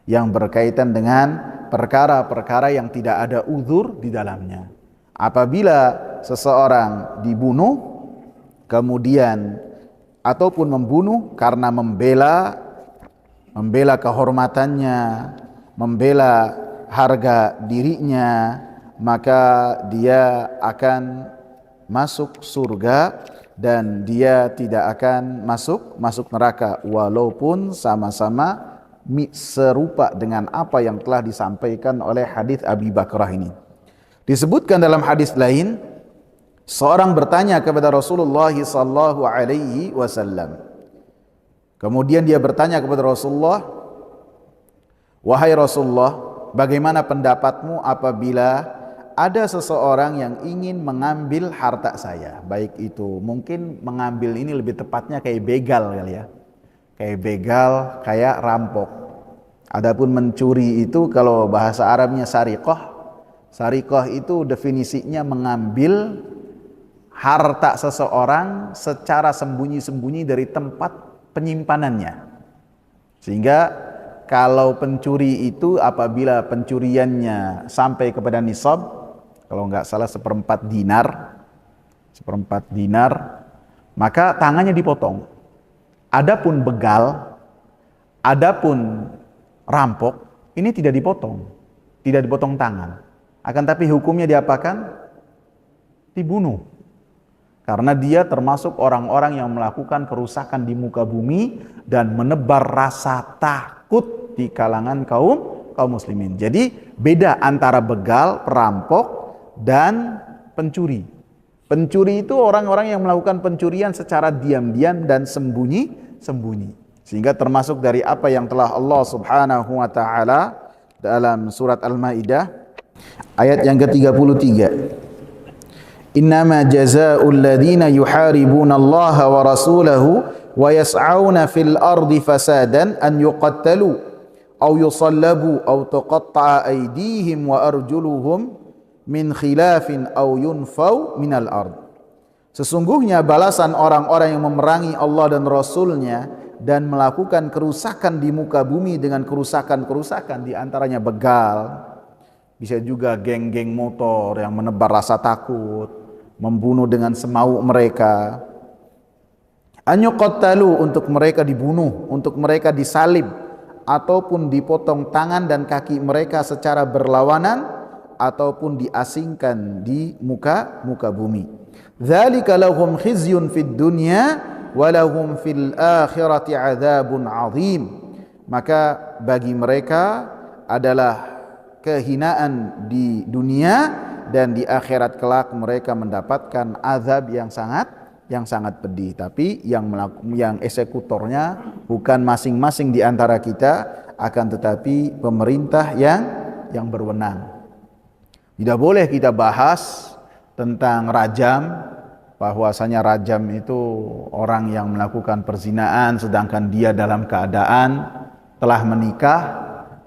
yang berkaitan dengan perkara-perkara yang tidak ada uzur di dalamnya. Apabila seseorang dibunuh kemudian ataupun membunuh karena membela kehormatannya, membela harga dirinya, maka dia akan masuk surga dan dia tidak akan masuk neraka walaupun sama-sama serupa dengan apa yang telah disampaikan oleh hadis Abi Bakrah ini. Disebutkan dalam hadis lain, seorang bertanya kepada Rasulullah sallallahu alaihi wasallam. Kemudian dia bertanya kepada Rasulullah, "Wahai Rasulullah, bagaimana pendapatmu apabila ada seseorang yang ingin mengambil harta saya?" Baik itu mungkin mengambil ini lebih tepatnya kayak begal kali ya. Kayak begal, kayak rampok. Adapun mencuri itu kalau bahasa Arabnya sariqah. Sariqah itu definisinya mengambil harta seseorang secara sembunyi-sembunyi dari tempat penyimpanannya. Sehingga kalau pencuri itu apabila pencuriannya sampai kepada nisab, kalau nggak salah seperempat dinar, maka tangannya dipotong. Adapun begal, adapun rampok, ini tidak dipotong tangan. Akan tapi hukumnya diapakan? Dibunuh. Karena dia termasuk orang-orang yang melakukan kerusakan di muka bumi dan menebar rasa takut di kalangan kaum muslimin. Jadi beda antara begal, perampok dan pencuri. Pencuri itu orang-orang yang melakukan pencurian secara diam-diam dan sembunyi-sembunyi. Sehingga termasuk dari apa yang telah Allah Subhanahu wa taala dalam surat Al-Maidah ayat yang ke-33. Innama jazaa'ul ladzina yuharibuna Allah wa rasulahu wa yas'auna fil ardi fasadan an yuqattalu aw yusallabu aw tuqatta'a aydihim wa arjuluhum min khilafin aw yunfaw minal ard. Sesungguhnya balasan orang-orang yang memerangi Allah dan Rasulnya dan melakukan kerusakan di muka bumi dengan kerusakan-kerusakan, di antaranya begal, bisa juga geng-geng motor yang menebar rasa takut, membunuh dengan semau mereka. Anyuqattalu, untuk mereka dibunuh, untuk mereka disalib ataupun dipotong tangan dan kaki mereka secara berlawanan, ataupun diasingkan di muka bumi. Dzalika lahum khizyun fid dunya wa lahum fil akhirati adzabun azim. Maka bagi mereka adalah kehinaan di dunia, dan di akhirat kelak mereka mendapatkan azab yang sangat pedih. Tapi yang eksekutornya bukan masing-masing di antara kita, akan tetapi pemerintah yang berwenang. Tidak boleh kita bahas tentang rajam, bahwasanya rajam itu orang yang melakukan perzinaan sedangkan dia dalam keadaan telah menikah.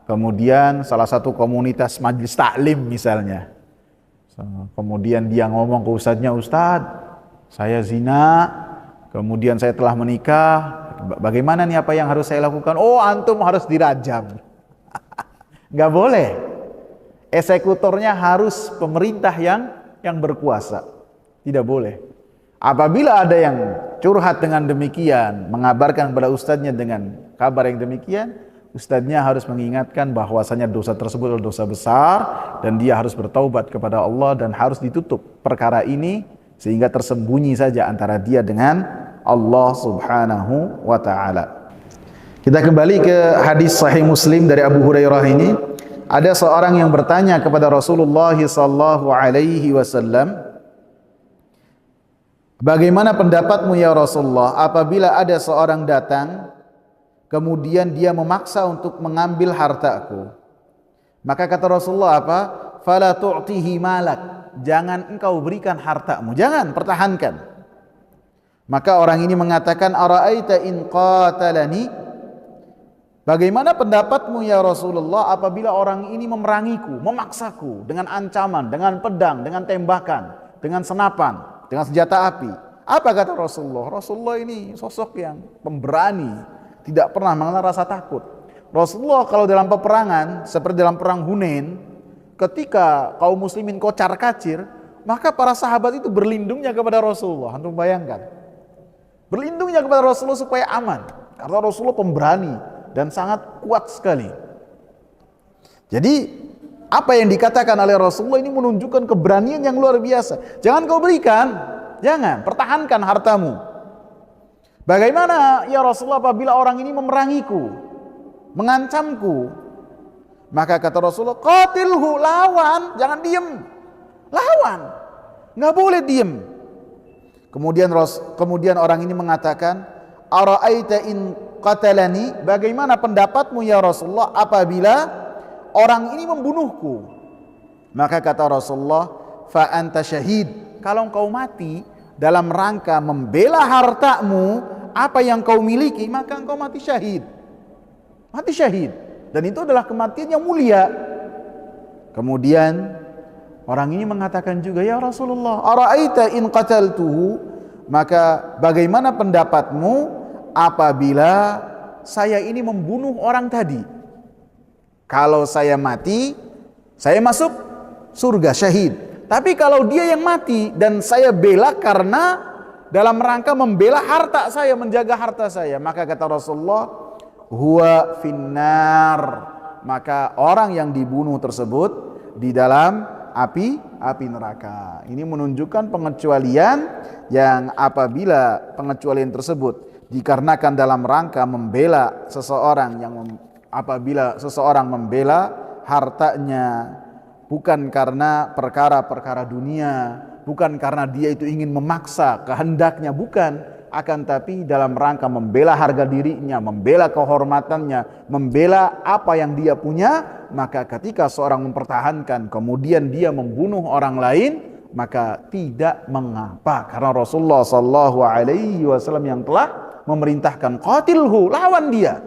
Kemudian salah satu komunitas majelis taklim misalnya, kemudian dia ngomong ke ustadznya, "Ustadz, saya zina, kemudian saya telah menikah, bagaimana nih apa yang harus saya lakukan?" "Oh, antum harus dirajam." Nggak boleh. Eksekutornya harus pemerintah yang berkuasa. Tidak boleh. Apabila ada yang curhat dengan demikian, mengabarkan kepada ustadznya dengan kabar yang demikian, ustadznya harus mengingatkan bahwasanya dosa tersebut adalah dosa besar dan dia harus bertaubat kepada Allah, dan harus ditutup perkara ini sehingga tersembunyi saja antara dia dengan Allah Subhanahu wa taala. Kita kembali ke hadis sahih Muslim dari Abu Hurairah ini. Ada seorang yang bertanya kepada Rasulullah sallallahu alaihi wasallam, "Bagaimana pendapatmu ya Rasulullah apabila ada seorang datang kemudian dia memaksa untuk mengambil hartaku?" Maka kata Rasulullah apa? "Fala tu'tihi malak." Jangan engkau berikan hartamu, jangan, pertahankan. Maka orang ini mengatakan, "Ara'aita in qatalani?" Bagaimana pendapatmu ya Rasulullah apabila orang ini memerangiku, memaksaku dengan ancaman, dengan pedang, dengan tembakan, dengan senapan, dengan senjata api? Apa kata Rasulullah? Rasulullah ini sosok yang pemberani, tidak pernah mengenal rasa takut. Rasulullah kalau dalam peperangan, seperti dalam perang Hunain, ketika kaum muslimin kocar kacir, maka para sahabat itu berlindungnya kepada Rasulullah. Antum bayangkan, berlindungnya kepada Rasulullah supaya aman, karena Rasulullah pemberani dan sangat kuat sekali. Jadi apa yang dikatakan oleh Rasulullah ini menunjukkan keberanian yang luar biasa. Jangan kau berikan, jangan, pertahankan hartamu. Bagaimana ya Rasulullah apabila orang ini memerangiku, mengancamku? Maka kata Rasulullah, "Qatilhu," lawan, jangan diem, lawan, nggak boleh diem. Kemudian orang ini mengatakan, "Ara'aita in qatalani?" Bagaimana pendapatmu ya Rasulullah apabila orang ini membunuhku? Maka kata Rasulullah, "Fa anta syahid." Kalau engkau mati dalam rangka membela hartamu, apa yang kau miliki, maka engkau mati syahid. Mati syahid. Dan itu adalah kematian yang mulia. Kemudian orang ini mengatakan juga, "Ya Rasulullah, ara'aita in qataltuhu?" Maka bagaimana pendapatmu apabila saya ini membunuh orang tadi? Kalau saya mati, saya masuk surga, syahid. Tapi kalau dia yang mati dan saya bela karena dalam rangka membela harta saya, menjaga harta saya, maka kata Rasulullah, "Huwa finnar." Maka orang yang dibunuh tersebut di dalam api neraka. Ini menunjukkan pengecualian yang apabila pengecualian tersebut dikarenakan dalam rangka membela seseorang, apabila seseorang membela hartanya bukan karena perkara-perkara dunia, bukan karena dia itu ingin memaksa kehendaknya, bukan, akan tapi dalam rangka membela harga dirinya, membela kehormatannya, membela apa yang dia punya, maka ketika seorang mempertahankan kemudian dia membunuh orang lain, maka tidak mengapa, karena Rasulullah sallallahu alaihi wasallam yang telah memerintahkan, qatilhu, lawan dia.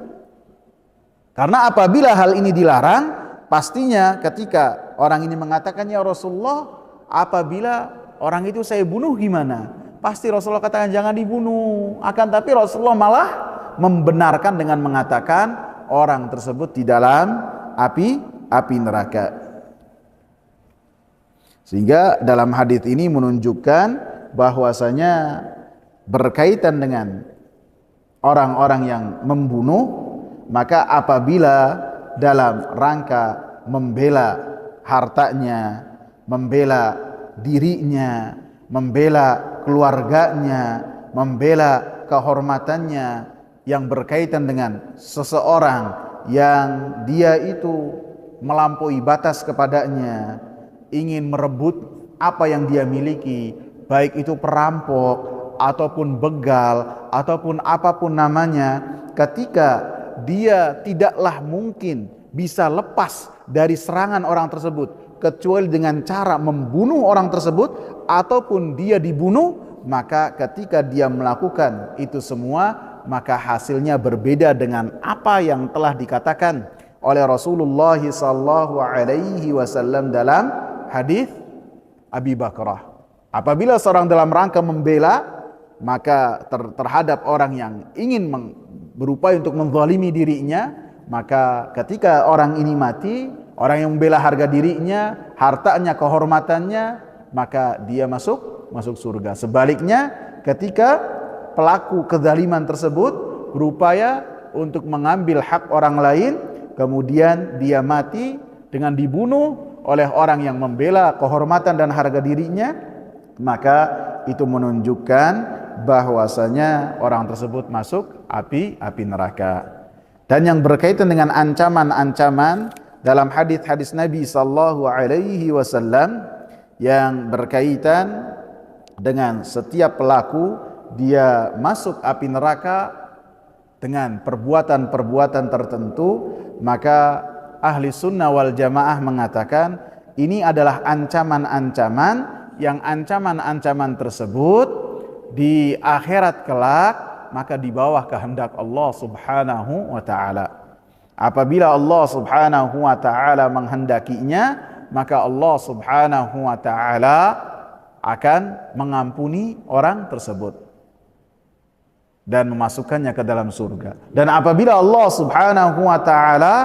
Karena apabila hal ini dilarang, pastinya ketika orang ini mengatakan, "Ya Rasulullah, apabila orang itu saya bunuh gimana?" Pasti Rasulullah katakan jangan dibunuh. Akan tapi Rasulullah malah membenarkan dengan mengatakan orang tersebut di dalam api neraka. Sehingga dalam hadis ini menunjukkan bahwasanya berkaitan dengan orang-orang yang membunuh, maka apabila dalam rangka membela hartanya, membela dirinya, membela keluarganya, membela kehormatannya yang berkaitan dengan seseorang yang dia itu melampaui batas kepadanya, ingin merebut apa yang dia miliki, baik itu perampok ataupun begal ataupun apapun namanya, ketika dia tidaklah mungkin bisa lepas dari serangan orang tersebut kecuali dengan cara membunuh orang tersebut ataupun dia dibunuh, maka ketika dia melakukan itu semua, maka hasilnya berbeda dengan apa yang telah dikatakan oleh Rasulullah sallallahu alaihi wasallam dalam hadis Abi Bakrah. Apabila seorang dalam rangka membela, maka terhadap orang yang ingin berupaya untuk menzalimi dirinya, maka ketika orang ini mati, orang yang membela harga dirinya, hartanya, kehormatannya, maka dia masuk surga. Sebaliknya, ketika pelaku kezaliman tersebut berupaya untuk mengambil hak orang lain, kemudian dia mati dengan dibunuh oleh orang yang membela kehormatan dan harga dirinya, maka itu menunjukkan bahwasanya orang tersebut masuk api neraka. Dan yang berkaitan dengan ancaman-ancaman dalam hadis-hadis Nabi sallallahu alaihi wasallam yang berkaitan dengan setiap pelaku dia masuk api neraka dengan perbuatan-perbuatan tertentu, maka ahli sunnah wal jamaah mengatakan ini adalah ancaman-ancaman yang ancaman-ancaman tersebut di akhirat kelak maka di bawah kehendak Allah subhanahu wa ta'ala. Apabila Allah subhanahu wa ta'ala menghendakinya, maka Allah subhanahu wa ta'ala akan mengampuni orang tersebut dan memasukkannya ke dalam surga. Dan apabila Allah subhanahu wa ta'ala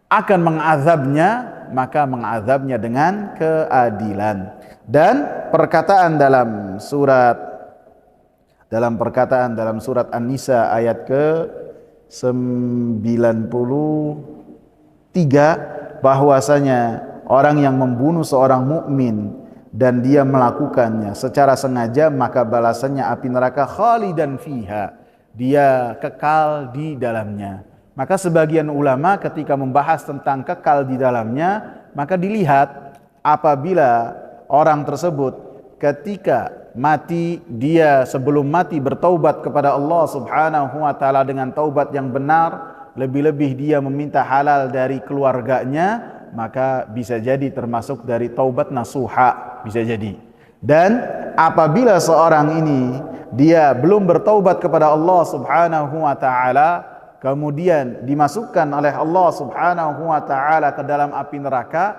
akan mengazabnya, maka mengazabnya dengan keadilan. Dan perkataan dalam surat An-Nisa ayat ke-93 bahwasanya orang yang membunuh seorang mukmin dan dia melakukannya secara sengaja, maka balasannya api neraka khalidan fiha, dia kekal di dalamnya. Maka sebagian ulama ketika membahas tentang kekal di dalamnya, maka dilihat apabila orang tersebut ketika mati, dia sebelum mati bertaubat kepada Allah subhanahu wa ta'ala dengan taubat yang benar, lebih-lebih dia meminta halal dari keluarganya, maka bisa jadi termasuk dari taubat nasuha, bisa jadi. Dan apabila seorang ini dia belum bertaubat kepada Allah subhanahu wa ta'ala, kemudian dimasukkan oleh Allah subhanahu wa ta'ala ke dalam api neraka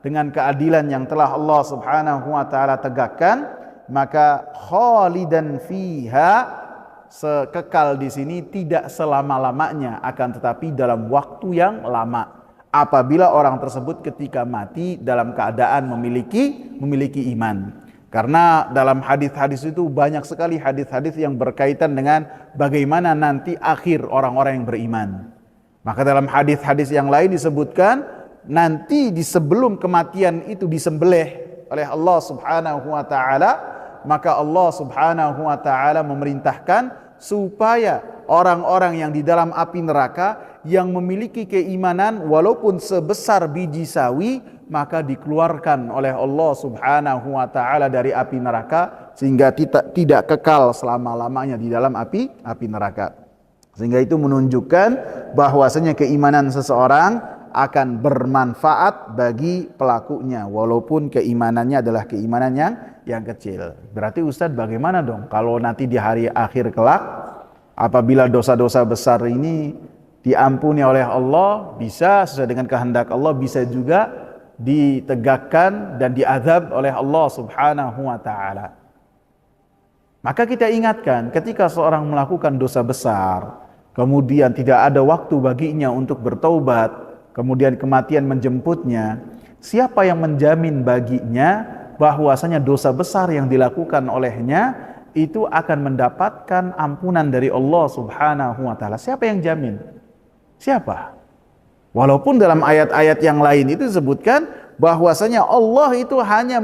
dengan keadilan yang telah Allah subhanahu wa ta'ala tegakkan, maka khalidan fiha, sekekal di sini tidak selama-lamanya, akan tetapi dalam waktu yang lama apabila orang tersebut ketika mati dalam keadaan memiliki iman. Karena dalam hadis-hadis itu banyak sekali hadis-hadis yang berkaitan dengan bagaimana nanti akhir orang-orang yang beriman. Maka dalam hadis-hadis yang lain disebutkan nanti di sebelum kematian itu disembelih oleh Allah subhanahu wa ta'ala, maka Allah subhanahu wa ta'ala memerintahkan supaya orang-orang yang di dalam api neraka yang memiliki keimanan walaupun sebesar biji sawi, maka dikeluarkan oleh Allah subhanahu wa ta'ala dari api neraka sehingga tidak kekal selama-lamanya di dalam api neraka. Sehingga itu menunjukkan bahwasanya keimanan seseorang akan bermanfaat bagi pelakunya walaupun keimanannya adalah keimanan yang kecil. Berarti Ustadz, bagaimana dong kalau nanti di hari akhir kelak apabila dosa-dosa besar ini diampuni oleh Allah, bisa sesuai dengan kehendak Allah, bisa juga ditegakkan dan diazab oleh Allah subhanahu wa ta'ala. Maka kita ingatkan, ketika seorang melakukan dosa besar kemudian tidak ada waktu baginya untuk bertaubat, kemudian kematian menjemputnya, siapa yang menjamin baginya bahwasanya dosa besar yang dilakukan olehnya itu akan mendapatkan ampunan dari Allah subhanahu wa ta'ala? Siapa yang jamin? Siapa? Walaupun dalam ayat-ayat yang lain itu disebutkan bahwasanya Allah itu hanya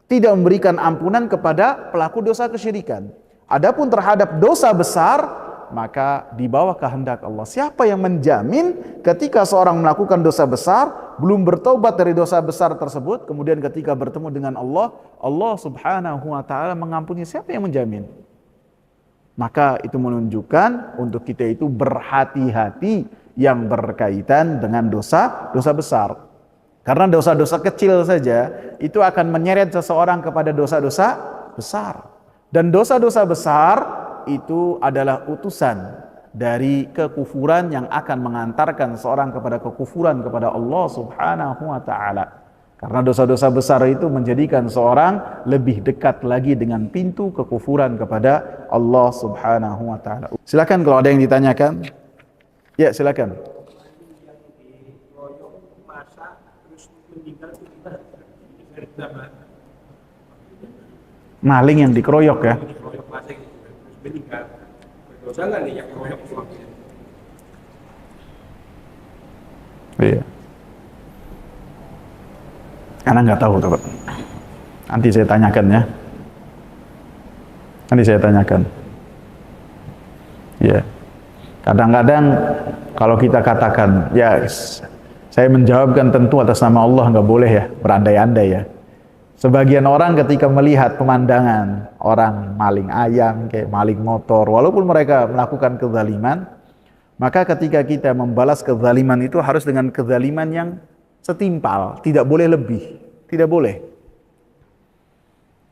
tidak memberikan ampunan kepada pelaku dosa kesyirikan. Adapun terhadap dosa besar, maka di bawah kehendak Allah. Siapa yang menjamin ketika seorang melakukan dosa besar, belum bertobat dari dosa besar tersebut, kemudian ketika bertemu dengan Allah, Allah subhanahu wa ta'ala mengampuni, siapa yang menjamin? Maka itu menunjukkan untuk kita itu berhati-hati yang berkaitan dengan dosa besar. Karena dosa-dosa kecil saja itu akan menyeret seseorang kepada dosa-dosa besar. Dan dosa-dosa besar itu adalah utusan dari kekufuran yang akan mengantarkan seorang kepada kekufuran kepada Allah subhanahu wa ta'ala. Karena dosa-dosa besar itu menjadikan seorang lebih dekat lagi dengan pintu kekufuran kepada Allah subhanahu wa ta'ala. Silakan kalau ada yang ditanyakan. Ya, silakan. Maling yang dikeroyok ya. Iya. Karena nggak tahu tuh, Pak. Nanti saya tanyakan ya. Ya. Kadang-kadang kalau kita katakan, ya saya menjawabkan tentu atas nama Allah, nggak boleh ya berandai-andai ya. Sebagian orang ketika melihat pemandangan orang maling ayam, kayak maling motor, walaupun mereka melakukan kezaliman, maka ketika kita membalas kezaliman itu harus dengan kezaliman yang setimpal, tidak boleh lebih, tidak boleh.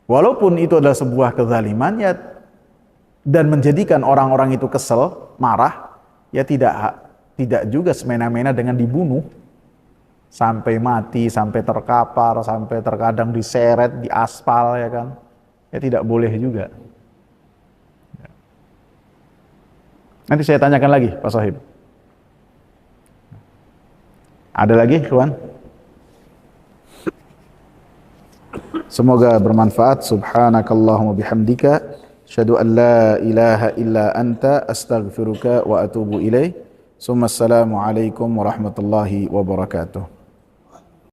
Walaupun itu adalah sebuah kezaliman ya, dan menjadikan orang-orang itu kesel, marah, ya tidak juga semena-mena dengan dibunuh sampai mati, sampai terkapar, sampai terkadang diseret di aspal ya kan. Ya tidak boleh juga. Nanti saya tanyakan lagi Pak Sohib. Ada lagi kawan? Semoga bermanfaat. Subhanakallahumma bihamdika asyhadu an la ilaha illa anta astaghfiruka wa atubu ilaik. Assalamualaikum warahmatullahi wabarakatuh.